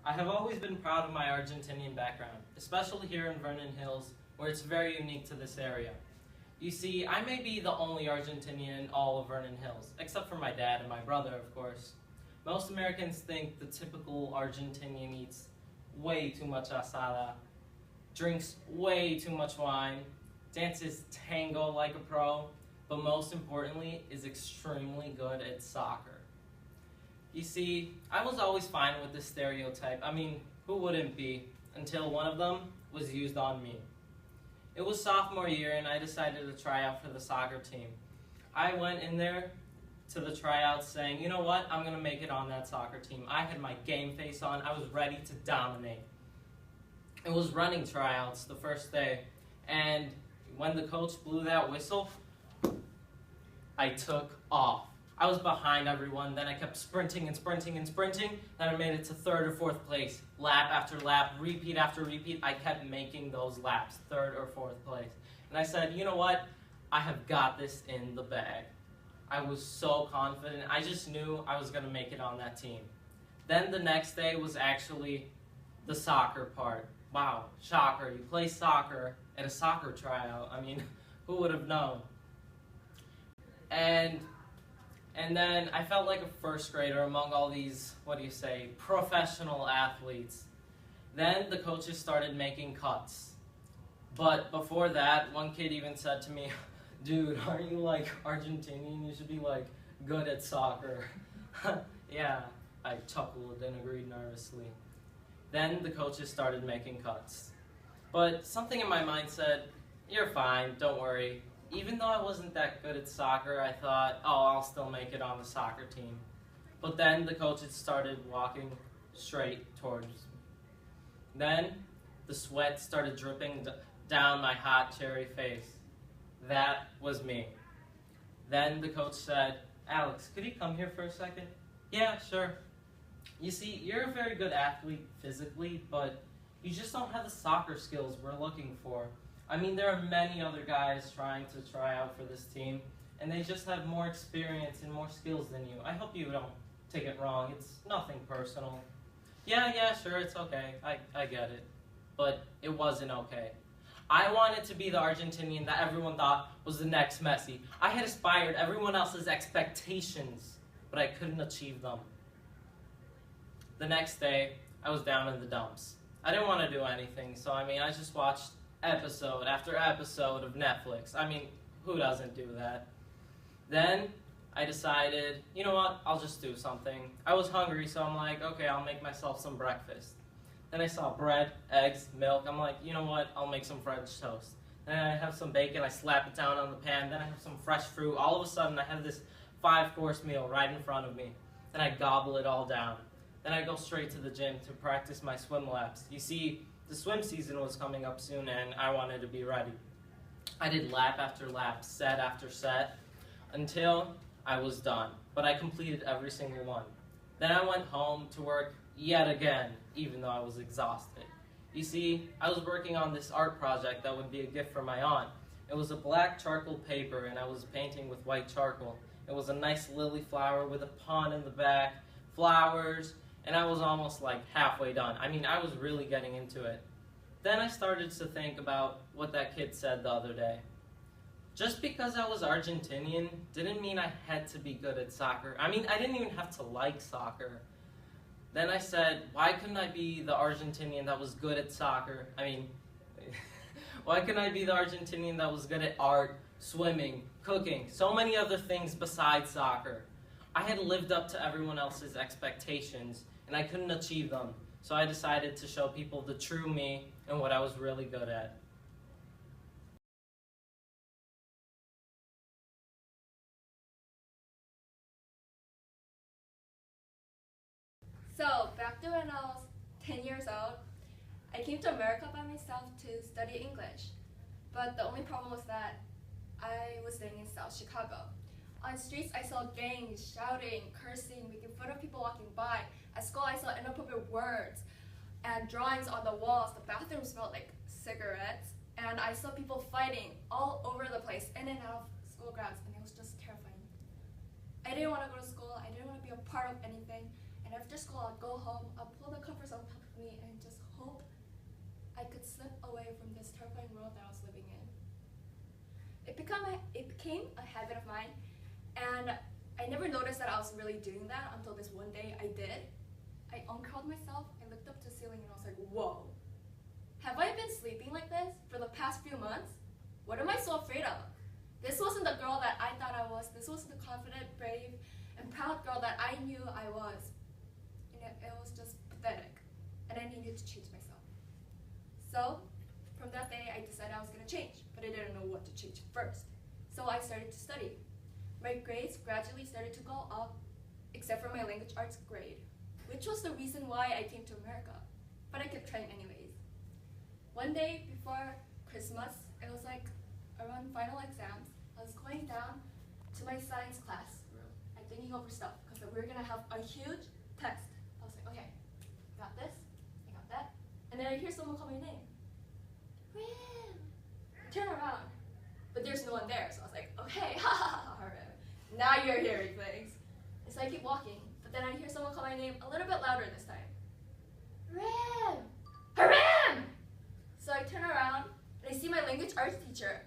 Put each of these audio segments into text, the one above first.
I have always been proud of my Argentinian background, especially here in Vernon Hills, where it's very unique to this area. You see, I may be the only Argentinian in all of Vernon Hills, except for my dad and my brother, of course. Most Americans think the typical Argentinian eats way too much asada, drinks way too much wine, dances tango like a pro, but most importantly, is extremely good at soccer. You see, I was always fine with this stereotype. I mean, who wouldn't be? Until one of them was used on me. It was sophomore year and I decided to try out for the soccer team. I went in there to the tryouts saying, you know what, I'm going to make it on that soccer team. I had my game face on. I was ready to dominate. It was running tryouts the first day, and when the coach blew that whistle, I took off. I was behind everyone, then I kept sprinting and sprinting and sprinting, then I made it to third or fourth place. Lap after lap, repeat after repeat, I kept making those laps, third or fourth place. And I said, you know what, I have got this in the bag. I was so confident, I just knew I was going to make it on that team. Then the next day was actually the soccer part. Wow, shocker, you play soccer at a soccer tryout. I mean, who would have known? And then I felt like a first grader among all these, professional athletes. Then the coaches started making cuts. But before that, one kid even said to me, dude, aren't you like Argentinian? You should be like good at soccer. Yeah, I chuckled and agreed nervously. Then the coaches started making cuts. But something in my mind said, you're fine, don't worry. Even though I wasn't that good at soccer, I thought, oh, I'll still make it on the soccer team. But then the coaches started walking straight towards me. Then the sweat started dripping down my hot cherry face. That was me. Then the coach said, Alex, could you come here for a second? Yeah, sure. You see, you're a very good athlete physically, but you just don't have the soccer skills we're looking for. I mean, there are many other guys trying to try out for this team, and they just have more experience and more skills than you. I hope you don't take it wrong. It's nothing personal. Yeah, sure, it's okay. I get it. But it wasn't okay. I wanted to be the Argentinian that everyone thought was the next Messi. I had aspired everyone else's expectations, but I couldn't achieve them. The next day, I was down in the dumps. I didn't want to do anything, so I just watched episode after episode of Netflix. Who doesn't do that? Then I decided, you know what, I'll just do something. I was hungry, so I'm like, okay, I'll make myself some breakfast. Then I saw bread, eggs, milk. I'm like, you know what, I'll make some French toast. Then I have some bacon, I slap it down on the pan. Then I have some fresh fruit. All of a sudden, I have this 5-course meal right in front of me. Then I gobble it all down. Then I go straight to the gym to practice my swim laps. You see, the swim season was coming up soon and I wanted to be ready. I did lap after lap, set after set, until I was done. But I completed every single one. Then I went home to work yet again, even though I was exhausted. You see, I was working on this art project that would be a gift for my aunt. It was a black charcoal paper and I was painting with white charcoal. It was a nice lily flower with a pond in the back, flowers, and I was almost like halfway done. I was really getting into it. Then I started to think about what that kid said the other day. Just because I was Argentinian didn't mean I had to be good at soccer. I didn't even have to like soccer. Then I said, why couldn't I be the Argentinian that was good at soccer? Why couldn't I be the Argentinian that was good at art, swimming, cooking, so many other things besides soccer? I had lived up to everyone else's expectations, and I couldn't achieve them. So I decided to show people the true me and what I was really good at. So, back to when I was 10 years old, I came to America by myself to study English. But the only problem was that I was staying in South Chicago. On streets, I saw gangs shouting, cursing, making fun of people walking by. At school, I saw inappropriate words and drawings on the walls. The bathrooms smelled like cigarettes. And I saw people fighting all over the place, in and out of school grounds, and it was just terrifying. I didn't want to go to school. I didn't want to be a part of anything. And And after school, I'd go home, I'd pull the covers on top of me and just hope I could slip away from this terrifying world that I was living in. It became a habit of mine, and I never noticed that I was really doing that until this one day I did. I uncurled myself, I looked up to the ceiling, and I was like, whoa. Have I been sleeping like this for the past few months? What am I so afraid of? This wasn't the girl that I thought I was. This wasn't the confident, brave, and proud girl that I knew I was. And it was just pathetic. And I needed to change myself. So, from that day, I decided I was going to change. But I didn't know what to change first. So I started to study. My grades gradually started to go up, except for my language arts grade, which was the reason why I came to America. But I kept trying anyways. One day before Christmas, it was like around final exams, I was going down to my science class room and thinking over stuff because we were going to have a huge test. I was like, okay, I got this, I got that. And then I hear someone call my name. Rim! I turn around, but there's no one there. So I was like, okay, ha ha ha ha, Rim. Now you're hearing things. And so I keep walking, but then I hear someone call my name a little bit louder this time. Rim! Rim! So I turn around and I see my language arts teacher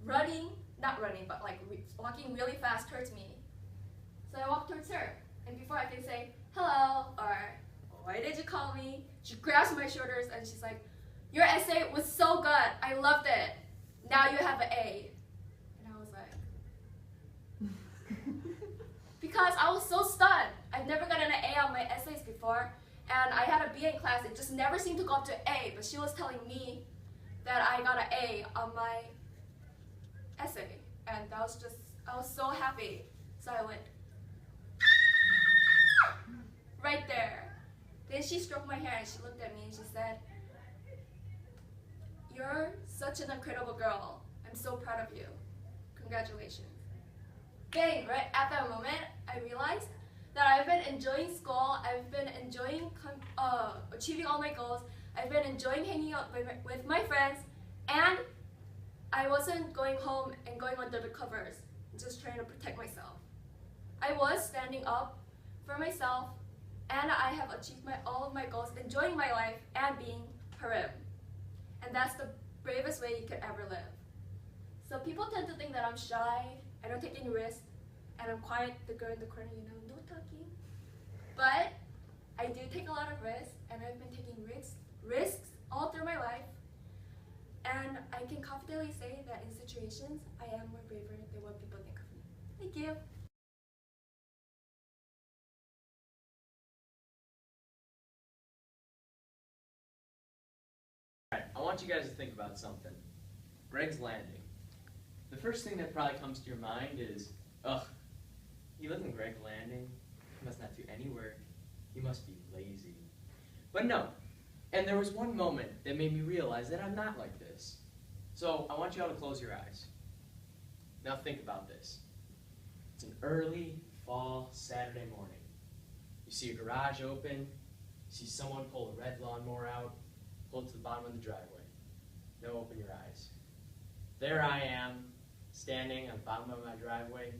not running, but like walking really fast towards me. So I walk towards her, and before I can say hello or why did you call me, she grabs my shoulders and she's like, your essay was so good, I loved it. Now you have an A. And I was like, because I was so stunned. I've never gotten an A on my essays before, and I had a B in class. It just never seemed to go up to A, but she was telling me that I got an A on my essay, and that was just, I was so happy. So I went, right there. Then she stroked my hair and she looked at me and she said, you're such an incredible girl. I'm so proud of you. Congratulations. Bang, right at that moment, I realized that I've been enjoying school, I've been enjoying achieving all my goals, I've been enjoying hanging out with my friends, and I wasn't going home and going under the covers, just trying to protect myself. I was standing up for myself, and I have achieved all of my goals, enjoying my life, and being Harim. And that's the bravest way you could ever live. So people tend to think that I'm shy, I don't take any risks, and I'm quiet, the girl in the corner, you know, no talking. But I do take a lot of risks, and I've been taking risks all through my life. And I can confidently say that in situations, I am more braver than what people think of me. Thank you. Alright, I want you guys to think about something. Greg's Landing. The first thing that probably comes to your mind is, ugh, you live in Greg's Landing, he must not do any work, he must be lazy. But no, and there was one moment that made me realize that I'm not like this. So I want you all to close your eyes. Now think about this. It's an early fall Saturday morning. You see a garage open, you see someone pull a red lawnmower out, pull it to the bottom of the driveway. Now open your eyes. There I am, standing on the bottom of my driveway,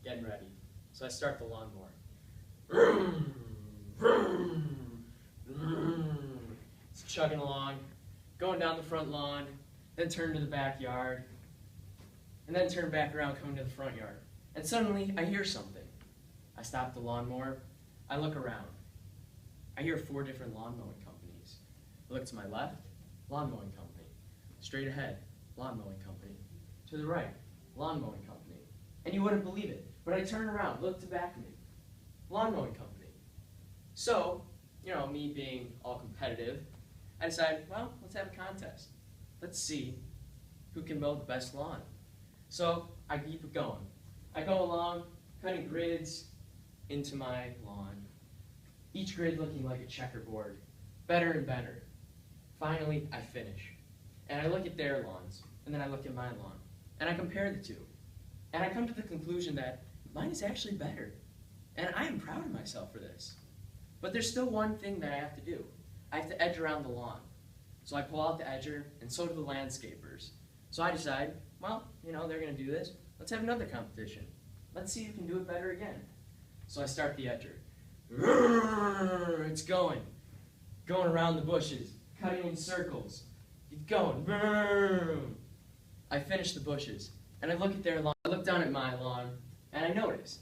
getting ready. So I start the lawnmower. Vroom, vroom, vroom. It's chugging along, going down the front lawn, then turn to the backyard, and then turn back around, coming to the front yard. And suddenly, I hear something. I stop the lawnmower, I look around. I hear 4 different lawn mowing companies. I look to my left, lawn mowing company. Straight ahead, lawn mowing company. To the right, lawn mowing company. And you wouldn't believe it, but I turn around, look to back of me. Lawn mowing company. So, you know, me being all competitive, I decided, well, let's have a contest. Let's see who can mow the best lawn. So I keep it going. I go along, cutting grids into my lawn. Each grid looking like a checkerboard, better and better. Finally, I finish. And I look at their lawns, and then I look at my lawn. And I compare the two. And I come to the conclusion that mine is actually better. And I am proud of myself for this. But there's still one thing that I have to do. I have to edge around the lawn. So I pull out the edger, and so do the landscapers. So I decide, well, you know, they're going to do this. Let's have another competition. Let's see who can do it better again. So I start the edger. It's going around the bushes, cutting in circles. It's going. I finish the bushes, and I look at their lawn. I look down at my lawn, and I notice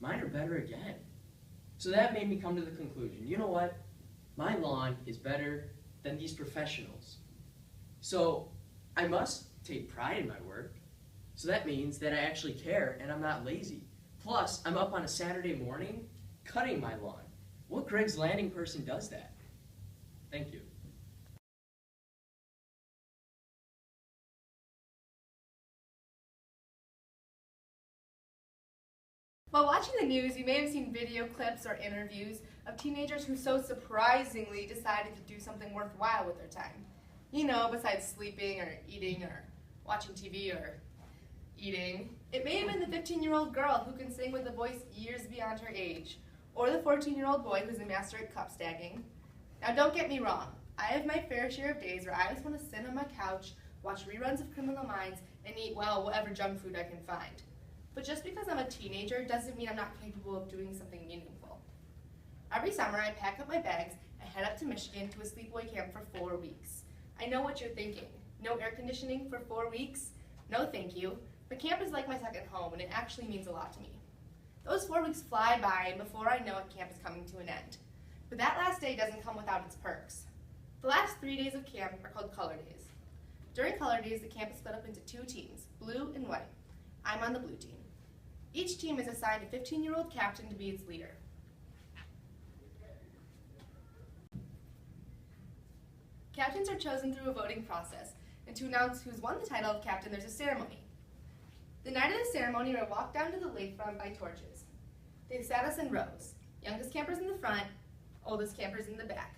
mine are better again. So that made me come to the conclusion, you know what? My lawn is better than these professionals. So I must take pride in my work. So that means that I actually care and I'm not lazy. Plus, I'm up on a Saturday morning cutting my lawn. What Greg's Landing person does that? Thank you. While watching the news, you may have seen video clips or interviews of teenagers who so surprisingly decided to do something worthwhile with their time. You know, besides sleeping or eating or watching TV or eating. It may have been the 15-year-old girl who can sing with a voice years beyond her age, or the 14-year-old boy who's a master at cup stacking. Now don't get me wrong, I have my fair share of days where I just want to sit on my couch, watch reruns of Criminal Minds, and eat, well, whatever junk food I can find. But just because I'm a teenager doesn't mean I'm not capable of doing something meaningful. Every summer I pack up my bags and head up to Michigan to a sleepaway camp for 4 weeks. I know what you're thinking. No air conditioning for 4 weeks? No thank you. But camp is like my second home, and it actually means a lot to me. Those 4 weeks fly by, and before I know it, camp is coming to an end. But that last day doesn't come without its perks. The last 3 days of camp are called Color Days. During Color Days, the camp is split up into 2 teams, blue and white. I'm on the blue team. Each team is assigned a 15-year-old captain to be its leader. Captains are chosen through a voting process, and to announce who's won the title of captain, there's a ceremony. The night of the ceremony, we walked down to the lakefront by torches. They sat us in rows, youngest campers in the front, oldest campers in the back.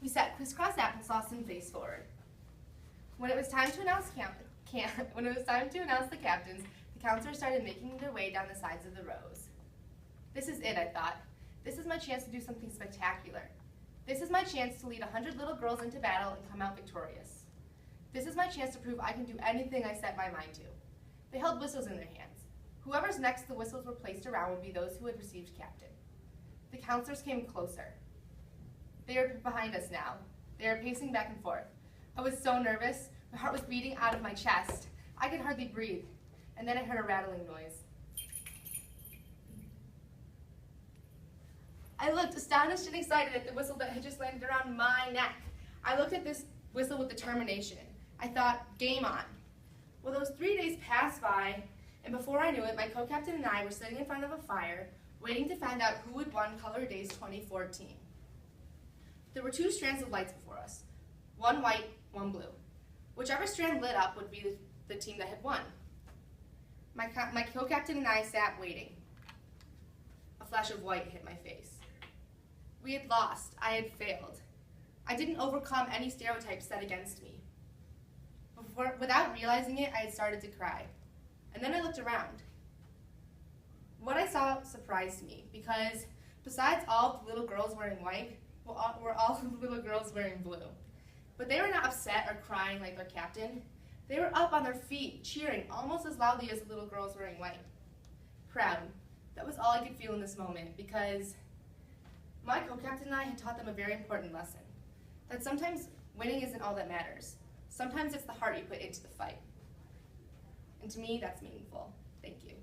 We sat crisscross applesauce and face forward. When it was time to announce the captains, the counselors started making their way down the sides of the rows. This is it, I thought. This is my chance to do something spectacular. This is my chance to lead 100 little girls into battle and come out victorious. This is my chance to prove I can do anything I set my mind to. They held whistles in their hands. Whoever's next the whistles were placed around would be those who had received captain. The counselors came closer. They were behind us now. They were pacing back and forth. I was so nervous. My heart was beating out of my chest. I could hardly breathe. And then I heard a rattling noise. I looked astonished and excited at the whistle that had just landed around my neck. I looked at this whistle with determination. I thought, game on. Well, those 3 days passed by, and before I knew it, my co-captain and I were sitting in front of a fire, waiting to find out who had won Color Days 2014. There were 2 strands of lights before us, one white, one blue. Whichever strand lit up would be the team that had won. My co-captain and I sat waiting. A flash of white hit my face. We had lost. I had failed. I didn't overcome any stereotypes set against me. Without realizing it, I had started to cry. And then I looked around. What I saw surprised me, because besides all the little girls wearing white, were all the little girls wearing blue. But they were not upset or crying like their captain. They were up on their feet, cheering almost as loudly as the little girls wearing white. Proud. That was all I could feel in this moment, because my co-captain and I had taught them a very important lesson. That sometimes winning isn't all that matters. Sometimes it's the heart you put into the fight. And to me, that's meaningful. Thank you.